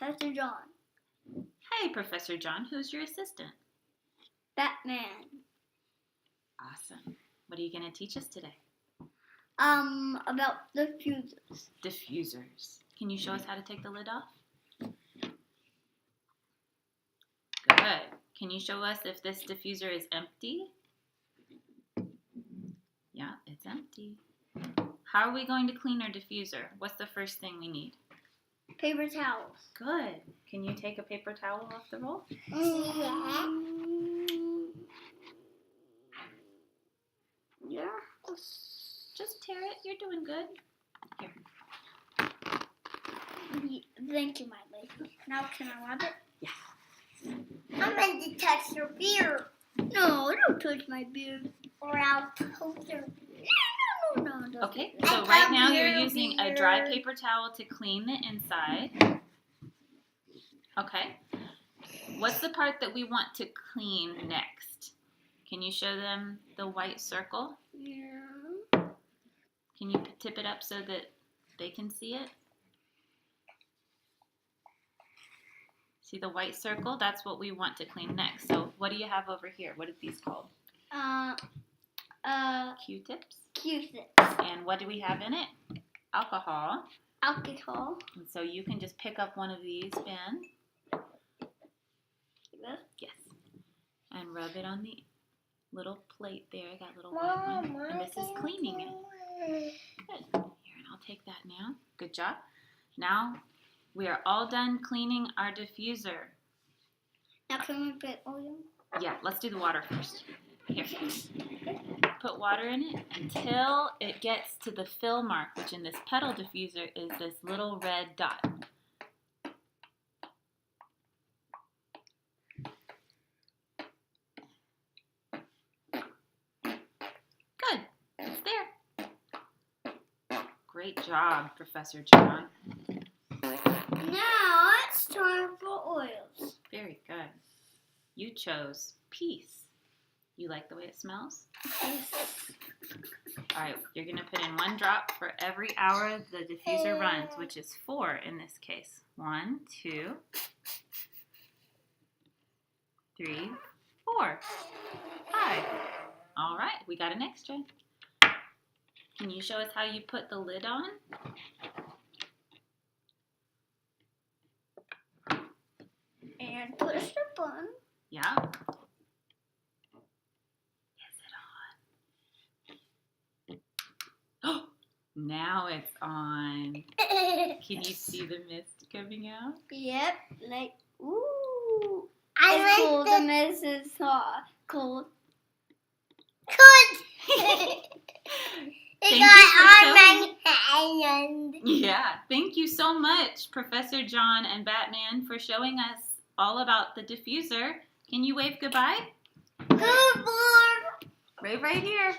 Professor John. Hey, Professor John. Who's your assistant? Batman. Awesome. What are you going to teach us today? About diffusers. Diffusers. Can you show us how to take the lid off? Good. Can you show us if this diffuser is empty? Yeah, it's empty. How are we going to clean our diffuser? What's the first thing we need? Paper towels. Good. Can you take a paper towel off the roll? Yeah. Just tear it. You're doing good. Here. Thank you, my lady. Now can I rub it? Yeah. I'm going to touch your beard. No, don't touch my beard. Or I'll poke your beard. No. Okay, so right now you're using a dry paper towel to clean the inside. Okay. What's the part that we want to clean next? Can you show them the white circle? Yeah. Can you tip it up so that they can see it? See the white circle? That's what we want to clean next. So what do you have over here? What are these called? Q-tips. Q-tips. And what do we have in it? Alcohol. Alcohol. And so you can just pick up one of these, Ben. Yes. And rub it on the little plate there, that little white one. And this is cleaning it. Good. Here, and I'll take that now. Good job. Now we are all done cleaning our diffuser. Now can we put oil? Yeah, let's do the water first. Here. Put water in it until it gets to the fill mark, which in this pedal diffuser is this little red dot. Good. It's there. Great job, Professor John. Now it's time for oils. Very good. You chose peace. You like the way it smells? Yes. All right, you're going to put in 1 drop for every hour the diffuser runs, which is 4 in this case. 1, 2, 3, 4, 5. All right, we got an extra. Can you show us how you put the lid on? And push the button. Yeah. Now it's on. Can you see the mist coming out? Yep, like, ooh. It's cold. The mist is cold. Thank you for showing. Yeah, thank you so much, Professor John and Batman, for showing us all about the diffuser. Can you wave goodbye? Good boy. Wave right here.